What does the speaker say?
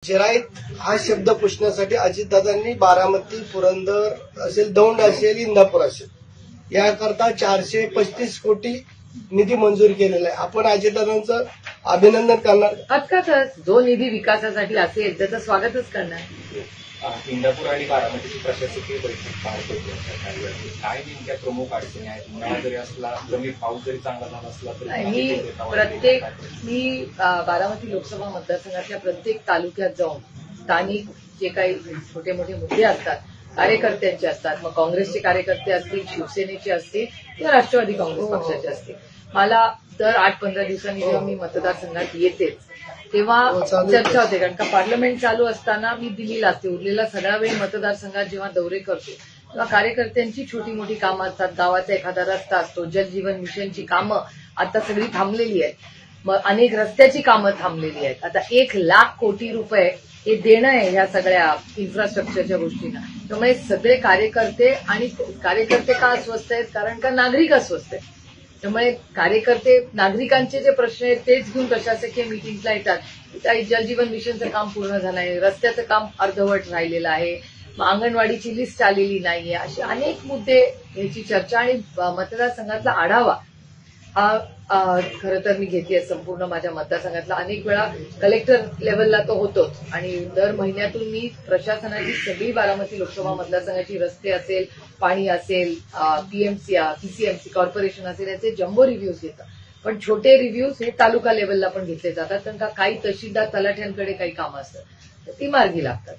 जिरायत हा शब्द पुसण्यासाठी अजितदादांनी बारामती, पुरंदर असेल, दौंड असेल, इंदापूर असेल याकरता 435 कोटी निधी मंजूर केलेला आहे. आपण अजितदादांचं अभिनंदन करणार. अर्थातच जो निधी विकासासाठी असेल त्याचं स्वागतच करणार. इंदापूर आणि बारामतीची प्रशासकीय बैठक पार पडली. काय नेमक्या प्रमुख अडचणी आहेत? उन्हाळा जरी असला, कमी पाऊस जरी चांगला झाला असला तरी मी बारामती लोकसभा मतदारसंघातल्या प्रत्येक तालुक्यात जाऊन स्थानिक जे काही छोटे मोठे मुद्दे असतात कार्यकर्त्यांचे असतात, मग काँग्रेसचे कार्यकर्ते असतील, शिवसेनेचे असतील किंवा राष्ट्रवादी काँग्रेस पक्षाचे असतील, मला दर 8-15 दिवसांनी जेव्हा मी मतदारसंघात येतेच तेव्हा चर्चा होते. कारण का पार्लमेंट चालू असताना मी दिल्लीला असते, उरलेला सगळा वेळ मतदारसंघात जेव्हा दौरे करतो तेव्हा कार्यकर्त्यांची छोटी मोठी कामं असतात. गावाचा एखादा रस्ता असतो, जलजीवन मिशनची कामं आता सगळी थांबलेली आहेत, मग अनेक रस्त्याची कामं थांबलेली आहेत. आता 1,00,000 कोटी रुपये हे देणं आहे ह्या सगळ्या इन्फ्रास्ट्रक्चरच्या गोष्टींना. त्यामुळे सगळे कार्यकर्ते का अस्वस्थ आहेत? कारण का नागरिक अस्वस्थ आहेत. त्यामुळे कार्यकर्ते नागरिकांचे जे प्रश्न आहेत तेच घेऊन प्रशासकीय मिटिंगला येतात. काही जलजीवन मिशनचं काम पूर्ण झालं आहे, रस्त्याचं काम अर्धवट राहिलेलं आहे, अंगणवाडीची लिस्ट आलेली नाहीये, असे अनेक मुद्दे याची चर्चा आणि मतदारसंघातला आढावा हा खरं तर मी घेतेय संपूर्ण माझ्या मतदारसंघातला. अनेक वेळा कलेक्टर लेव्हलला तो होतोच आणि दर महिन्यातून मी प्रशासनाची सगळी बारामती लोकसभा मतदारसंघाची रस्ते असेल, पाणी असेल, पीसीएमसी कॉर्पोरेशन असेल याचे जम्बो रिव्ह्यूज घेतात. पण छोटे रिव्ह्यूज हे तालुका लेव्हलला पण घेतले जातात, कारण का काही तहसीलदार तलाठ्यांकडे काही कामं असतात ती मार्गी लागतात.